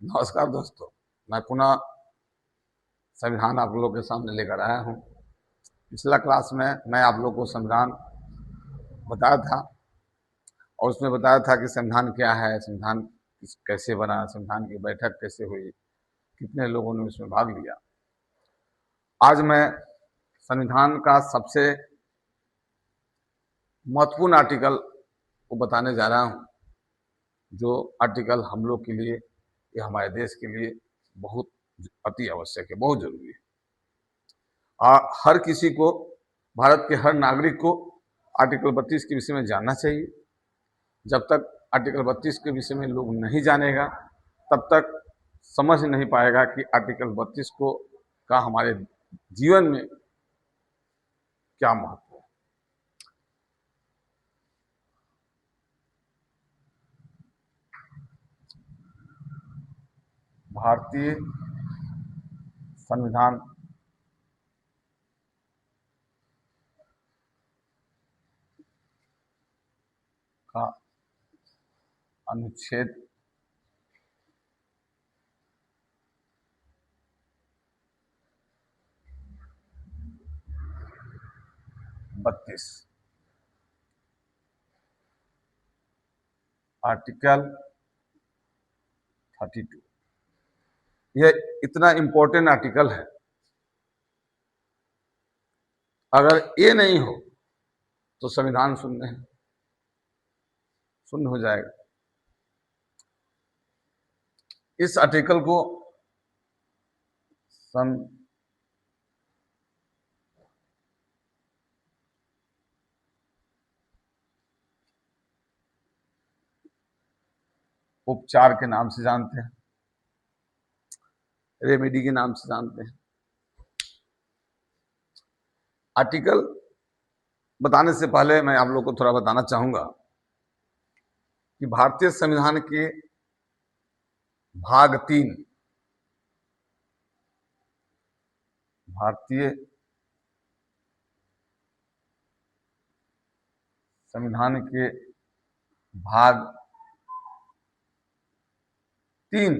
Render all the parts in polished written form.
नमस्कार दोस्तों, मैं पुनः संविधान आप लोगों के सामने लेकर आया हूँ। पिछला क्लास में मैं आप लोगों को संविधान बताया था और उसमें बताया था कि संविधान क्या है, संविधान कैसे बना, संविधान की बैठक कैसे हुई, कितने लोगों ने उसमें भाग लिया। आज मैं संविधान का सबसे महत्वपूर्ण आर्टिकल को बताने जा रहा हूँ, जो आर्टिकल हम लोग के लिए या हमारे देश के लिए बहुत अति आवश्यक है, बहुत जरूरी है। हर किसी को, भारत के हर नागरिक को आर्टिकल 32 के विषय में जानना चाहिए। जब तक आर्टिकल 32 के विषय में लोग नहीं जानेगा, तब तक समझ नहीं पाएगा कि आर्टिकल 32 को का हमारे जीवन में क्या महत्व है। भारतीय संविधान का अनुच्छेद 32, आर्टिकल 32, यह इतना इंपॉर्टेंट आर्टिकल है। अगर ये नहीं हो तो संविधान शून्य हो जाएगा। इस आर्टिकल को सन उपचार के नाम से जानते हैं, रेमेडी के नाम से जानते हैं। आर्टिकल बताने से पहले मैं आप लोग को थोड़ा बताना चाहूंगा कि भारतीय संविधान के भाग 3, भारतीय संविधान के भाग 3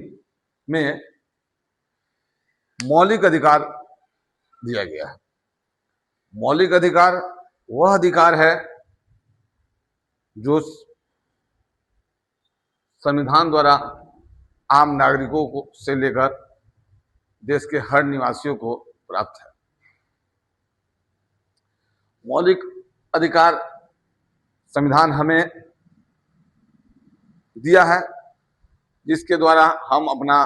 में मौलिक अधिकार दिया गया है। मौलिक अधिकार वह अधिकार है जो संविधान द्वारा आम नागरिकों को से लेकर देश के हर निवासियों को प्राप्त है। मौलिक अधिकार संविधान हमें दिया है, जिसके द्वारा हम अपना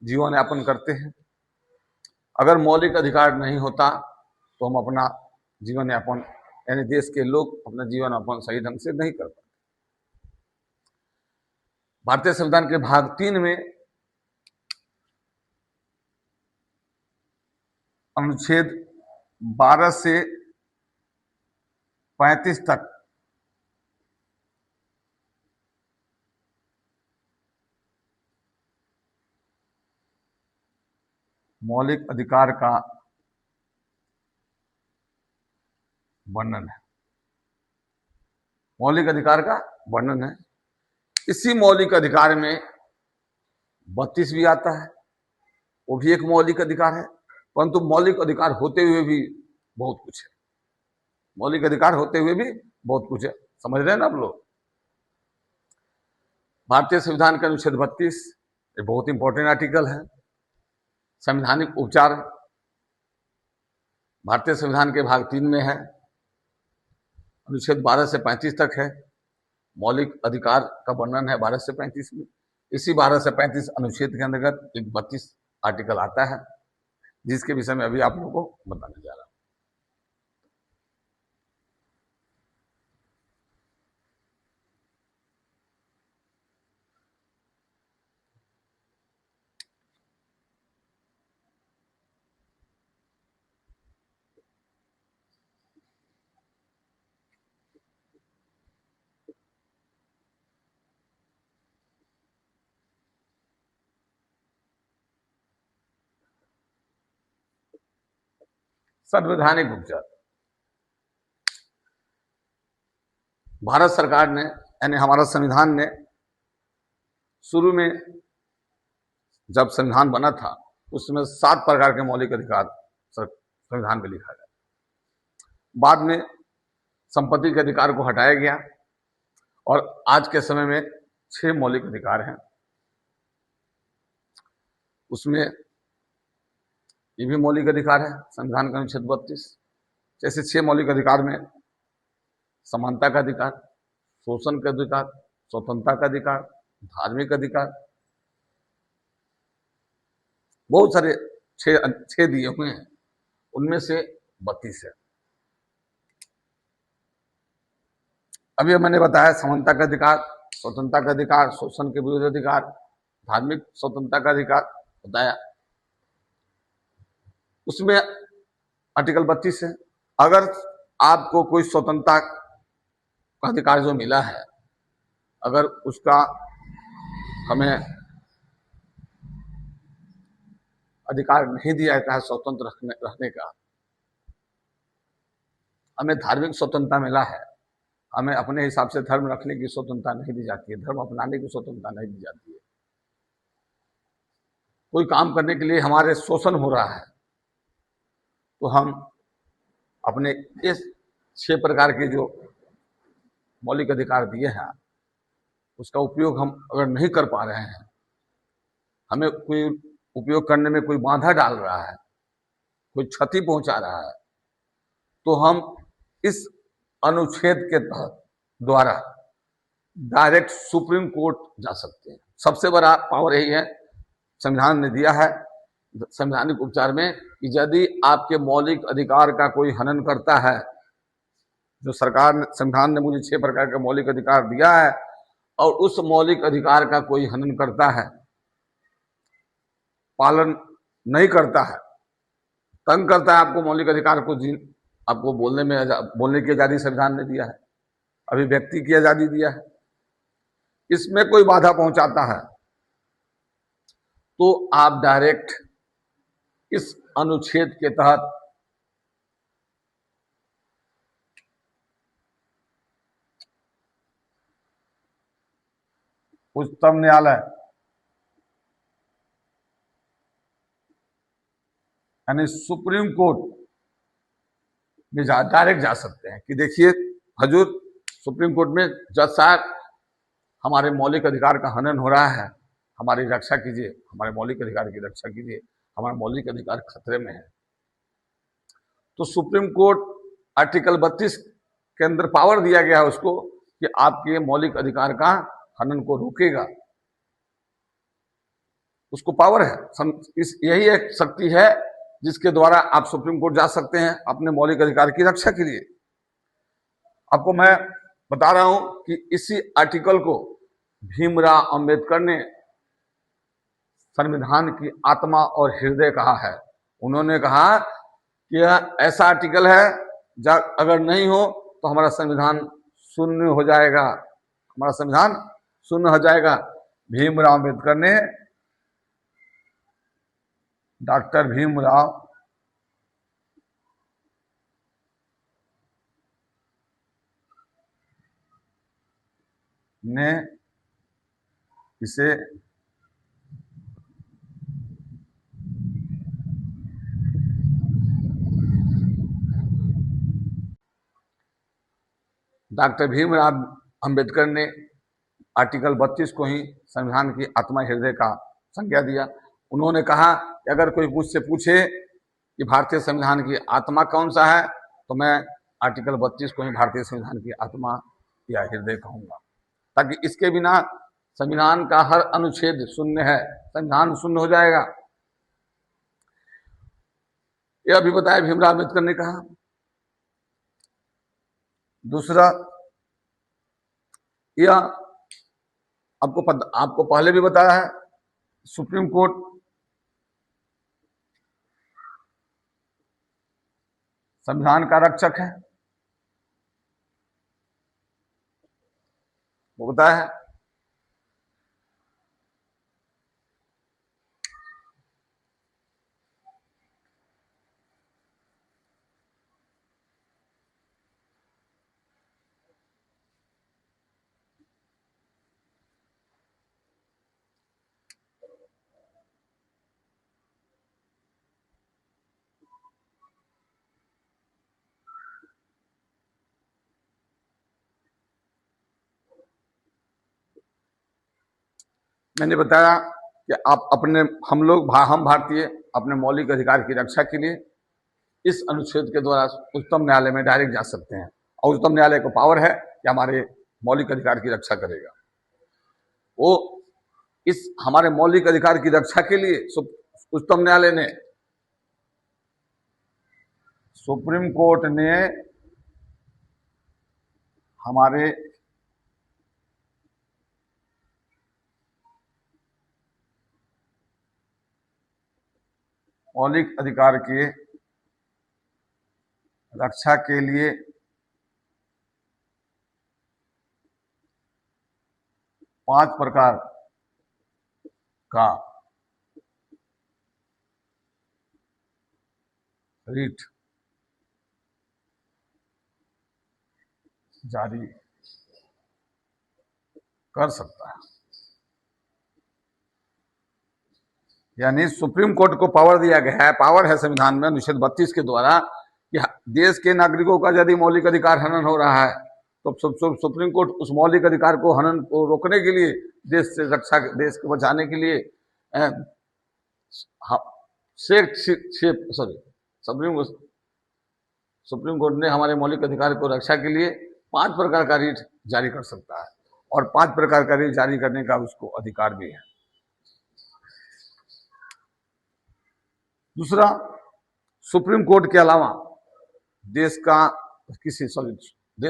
जीवन यापन करते हैं। अगर मौलिक अधिकार नहीं होता तो हम अपना जीवन यापन, यानी देश के लोग अपना जीवन यापन सही ढंग से नहीं कर पाते। भारतीय संविधान के भाग 3 में अनुच्छेद 12 से 35 तक मौलिक अधिकार का वर्णन है। मौलिक अधिकार का वर्णन है। इसी मौलिक अधिकार में 32 भी आता है, वो भी एक मौलिक अधिकार है। परंतु मौलिक अधिकार होते हुए भी बहुत कुछ है। मौलिक अधिकार होते हुए भी बहुत कुछ है, समझ रहे हैं ना आप लोग। भारतीय संविधान का अनुच्छेद 32 ये बहुत इंपॉर्टेंट आर्टिकल है। संवैधानिक उपचार भारतीय संविधान के भाग 3 में है, अनुच्छेद 12 से 35 तक है। मौलिक अधिकार का वर्णन है 12 से 35 में। इसी 12 से 35 अनुच्छेद के अंतर्गत एक 32 आर्टिकल आता है, जिसके विषय में अभी आप लोगों को बताने जा रहा हूं। संवैधानिक उपचार भारत सरकार ने, यानी हमारा संविधान ने शुरू में जब संविधान बना था उसमें 7 प्रकार के मौलिक अधिकार संविधान में लिखा गया। बाद में संपत्ति के अधिकार को हटाया गया और आज के समय में 6 मौलिक अधिकार हैं। उसमें ये भी मौलिक अधिकार है संविधान का अनुच्छेद 32। जैसे 6 मौलिक अधिकार में समानता का अधिकार, शोषण का अधिकार, स्वतंत्रता का अधिकार, धार्मिक अधिकार, बहुत सारे 6 दिए हुए हैं। उनमें से 32 है। अभी मैंने बताया समानता का अधिकार, स्वतंत्रता का अधिकार, शोषण के विरुद्ध अधिकार, धार्मिक स्वतंत्रता का अधिकार बताया। उसमें आर्टिकल 32 है। अगर आपको कोई स्वतंत्रता का अधिकार जो मिला है, अगर उसका हमें अधिकार नहीं दिया गया है स्वतंत्र रहने का, हमें धार्मिक स्वतंत्रता मिला है, हमें अपने हिसाब से धर्म रखने की स्वतंत्रता नहीं दी जाती है, धर्म अपनाने की स्वतंत्रता नहीं दी जाती है। कोई काम करने के लिए हमारे शोषण हो रहा है तो हम अपने इस 6 प्रकार के जो मौलिक अधिकार दिए हैं उसका उपयोग हम अगर नहीं कर पा रहे हैं, हमें कोई उपयोग करने में कोई बाधा डाल रहा है, कोई क्षति पहुंचा रहा है, तो हम इस अनुच्छेद के तहत द्वारा डायरेक्ट सुप्रीम कोर्ट जा सकते हैं। सबसे बड़ा पावर यही है संविधान ने दिया है संवैधानिक उपचार में कि यदि आपके मौलिक अधिकार का कोई हनन करता है, जो सरकार ने संविधान ने मुझे 6 प्रकार का मौलिक अधिकार दिया है और उस मौलिक अधिकार का कोई हनन करता है, पालन नहीं करता है, तंग करता है आपको मौलिक अधिकार को, आपको बोलने की आजादी संविधान ने दिया है, अभिव्यक्ति की आजादी दिया है, इसमें कोई बाधा पहुंचाता है तो आप डायरेक्ट इस अनुच्छेद के तहत उच्चतम न्यायालय यानी सुप्रीम कोर्ट में डायरेक्ट जा सकते हैं कि देखिए हजूर सुप्रीम कोर्ट में जज साहब हमारे मौलिक अधिकार का हनन हो रहा है, हमारी रक्षा कीजिए, हमारे मौलिक अधिकार की रक्षा कीजिए, हमारा मौलिक अधिकार खतरे में है। तो सुप्रीम कोर्ट आर्टिकल 32 के अंदर पावर दिया गया है उसको कि आपके मौलिक अधिकार का हनन को रोकेगा, उसको पावर है। यही एक शक्ति है जिसके द्वारा आप सुप्रीम कोर्ट जा सकते हैं अपने मौलिक अधिकार की रक्षा के लिए। आपको मैं बता रहा हूं कि इसी आर्टिकल को भीमराव अंबेडकर ने संविधान की आत्मा और हृदय कहा है। उन्होंने कहा कि यह ऐसा आर्टिकल है अगर नहीं हो तो हमारा संविधान शून्य हो जाएगा, हमारा संविधान शून्य हो जाएगा। भीमराव अंबेडकर ने, डॉक्टर भीमराव ने इसे डॉक्टर भीमराव अंबेडकर ने आर्टिकल 32 को ही संविधान की आत्मा हृदय का संज्ञा दिया। उन्होंने कहा कि अगर कोई मुझसे पूछे कि भारतीय संविधान की आत्मा कौन सा है तो मैं आर्टिकल 32 को ही भारतीय संविधान की आत्मा या हृदय कहूंगा, ताकि इसके बिना संविधान का हर अनुच्छेद शून्य है, संविधान शून्य हो जाएगा। यह भी बताया भीमराव अंबेडकर ने कहा। दूसरा, यह आपको पहले भी बताया है, सुप्रीम कोर्ट संविधान का रक्षक है, वो बताया है। मैंने बताया कि आप अपने हम भारतीय अपने मौलिक अधिकार की रक्षा के लिए इस अनुच्छेद के द्वारा उच्चतम न्यायालय में डायरेक्ट जा सकते हैं और उच्चतम न्यायालय को पावर है कि हमारे मौलिक अधिकार की रक्षा करेगा। वो इस हमारे मौलिक अधिकार की रक्षा के लिए उच्चतम न्यायालय ने, सुप्रीम कोर्ट ने हमारे मौलिक अधिकार की रक्षा के लिए 5 प्रकार का रीट जारी कर सकता है। यानी सुप्रीम कोर्ट को पावर दिया गया है, पावर है संविधान में अनुच्छेद 32 के द्वारा कि देश के नागरिकों का यदि मौलिक अधिकार हनन हो रहा है तो सुप्रीम कोर्ट उस मौलिक अधिकार को हनन को रोकने के लिए, देश से रक्षा, देश को बचाने के लिए सुप्रीम कोर्ट ने हमारे मौलिक अधिकार को रक्षा के लिए 5 प्रकार का रीट जारी कर सकता है और 5 प्रकार का रीट जारी करने का उसको अधिकार भी है। दूसरा, सुप्रीम कोर्ट के अलावा देश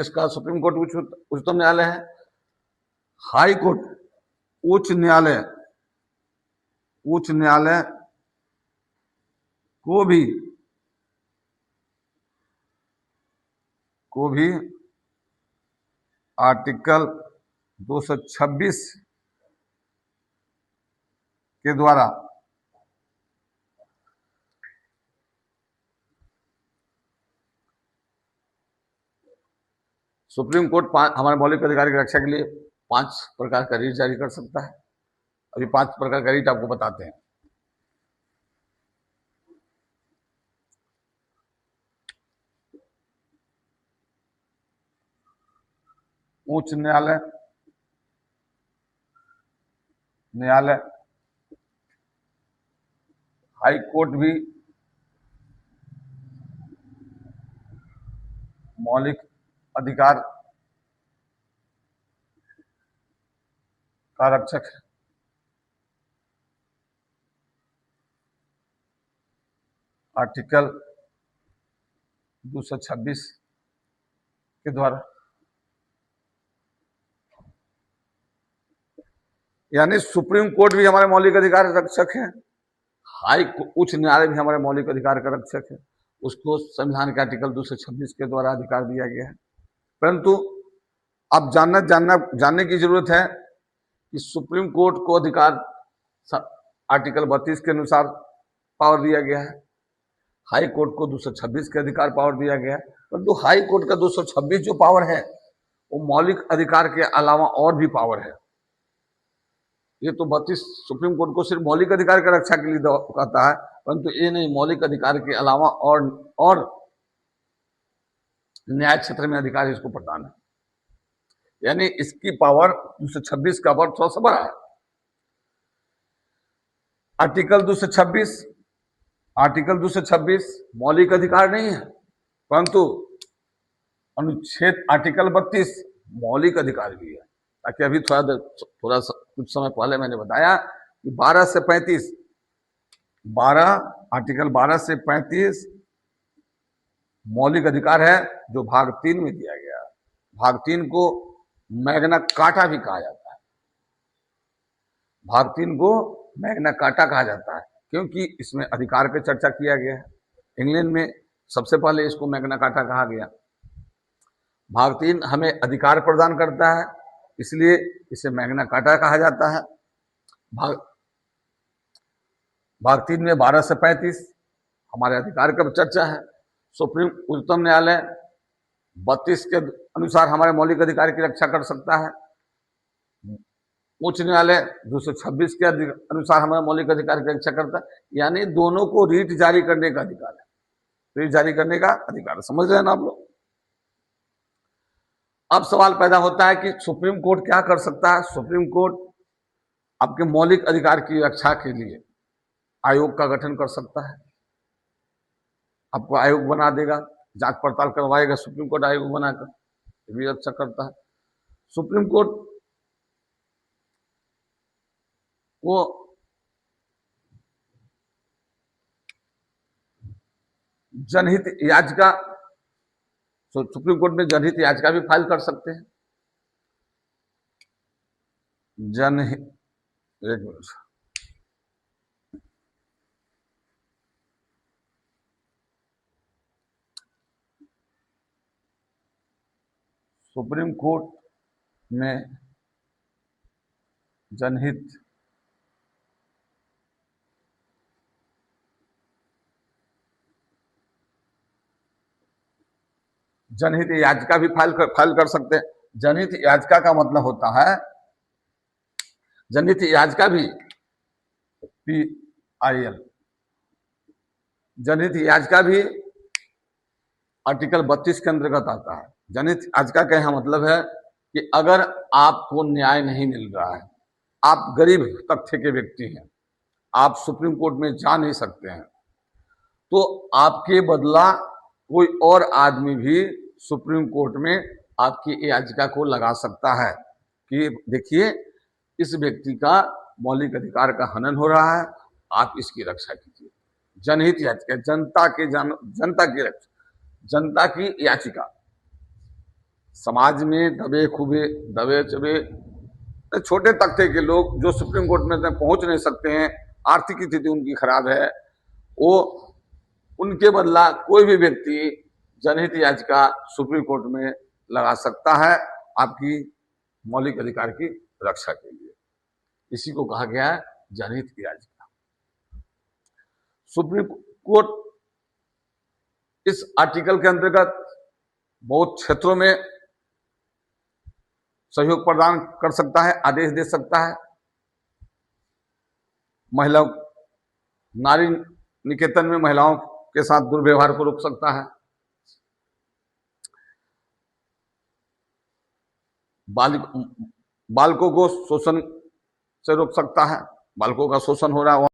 का सुप्रीम कोर्ट उच्चतम न्यायालय है, हाई कोर्ट उच्च न्यायालय को भी आर्टिकल 226 के द्वारा सुप्रीम कोर्ट हमारे मौलिक अधिकार की रक्षा के लिए 5 प्रकार का रीट जारी कर सकता है। अभी 5 प्रकार का रीट आपको बताते हैं। उच्च न्यायालय, हाई कोर्ट भी मौलिक अधिकार का रक्षक है। आर्टिकल 226 के द्वारा, यानी सुप्रीम कोर्ट भी हमारे मौलिक अधिकार रक्षक है, उच्च न्यायालय भी हमारे मौलिक अधिकार का रक्षक है। उसको संविधान के आर्टिकल 226 के द्वारा अधिकार दिया गया है। परंतु अब जानने की जरूरत है कि सुप्रीम कोर्ट को अधिकार आर्टिकल 32 के अनुसार पावर दिया गया है, हाई कोर्ट को 226 के अधिकार पावर दिया गया है। परंतु हाई कोर्ट का 226 जो पावर है वो मौलिक अधिकार के अलावा और भी पावर है। ये तो 32 सुप्रीम कोर्ट को सिर्फ मौलिक अधिकार की रक्षा के लिए कहता है, परंतु ये नहीं, मौलिक अधिकार के अलावा और न्याय क्षेत्र में अधिकार इसको प्रदान है। यानी इसकी पावर 226 का पावर थोड़ा सा बड़ा है। आर्टिकल 226 मौलिक अधिकार नहीं है, परंतु अनुच्छेद आर्टिकल 32 मौलिक अधिकार भी है। ताकि अभी थोड़ा सा कुछ समय पहले मैंने बताया कि 12 से 35 आर्टिकल 12 से 35 मौलिक अधिकार है जो भाग 3 में दिया गया है। भाग 3 को मैग्ना कार्टा भी कहा जाता है। भाग 3 को मैग्ना कार्टा कहा जाता है क्योंकि इसमें अधिकार पे चर्चा किया गया है। इंग्लैंड में सबसे पहले इसको मैग्ना कार्टा कहा गया। भाग 3 हमें अधिकार प्रदान करता है, इसलिए इसे मैग्ना कार्टा कहा जाता है। भाग 3 में 12 से 35 हमारे अधिकार का चर्चा है। उच्चतम न्यायालय 32 के अनुसार हमारे मौलिक अधिकार की रक्षा कर सकता है। उच्च न्यायालय 226 के अनुसार हमारे मौलिक अधिकार की रक्षा करता है। यानी दोनों को रीट जारी करने का अधिकार है। रीट जारी करने का अधिकार, समझ रहे हैं ना आप लोग? अब सवाल पैदा होता है कि सुप्रीम कोर्ट क्या कर सकता है? सुप्रीम कोर्ट आपके मौलिक अधिकार की रक्षा के लिए आयोग का गठन कर सकता है, आपको आयोग बना देगा, जांच पड़ताल करवाएगा, सुप्रीम कोर्ट आयोग बनाकर, ये भी अच्छा करता है। सुप्रीम कोर्ट वो जनहित याचिका, सुप्रीम कोर्ट में जनहित याचिका भी फाइल कर सकते हैं। जनहित, एक मिनट, सुप्रीम कोर्ट में जनहित जनहित याचिका भी फाइल कर सकते हैं। जनहित याचिका का मतलब होता है, जनहित याचिका भी PIL, जनहित याचिका भी आर्टिकल 32 के अंतर्गत आता है। जनहित याचिका का यह मतलब है कि अगर आपको न्याय नहीं मिल रहा है, आप गरीब तबके के व्यक्ति हैं, आप सुप्रीम कोर्ट में जा नहीं सकते हैं, तो आपके बदला कोई और आदमी भी सुप्रीम कोर्ट में आपकी याचिका को लगा सकता है कि देखिए इस व्यक्ति का मौलिक अधिकार का हनन हो रहा है, आप इसकी रक्षा कीजिए। जनहित याचिका, जनता की रक्षा, जनता की याचिका। समाज में दबे खुबे, दबे चबे छोटे तबके के लोग जो सुप्रीम कोर्ट में पहुंच नहीं सकते हैं, आर्थिक स्थिति उनकी खराब है, वो उनके बदला कोई भी व्यक्ति जनहित याचिका सुप्रीम कोर्ट में लगा सकता है आपकी मौलिक अधिकार की रक्षा के लिए। इसी को कहा गया है जनहित याचिका। सुप्रीम कोर्ट इस आर्टिकल के अंतर्गत बहुत क्षेत्रों में सहयोग प्रदान कर सकता है, आदेश दे सकता है। महिला नारी निकेतन में महिलाओं के साथ दुर्व्यवहार को रोक सकता है, बालकों को शोषण से रोक सकता है, बालकों का शोषण हो रहा है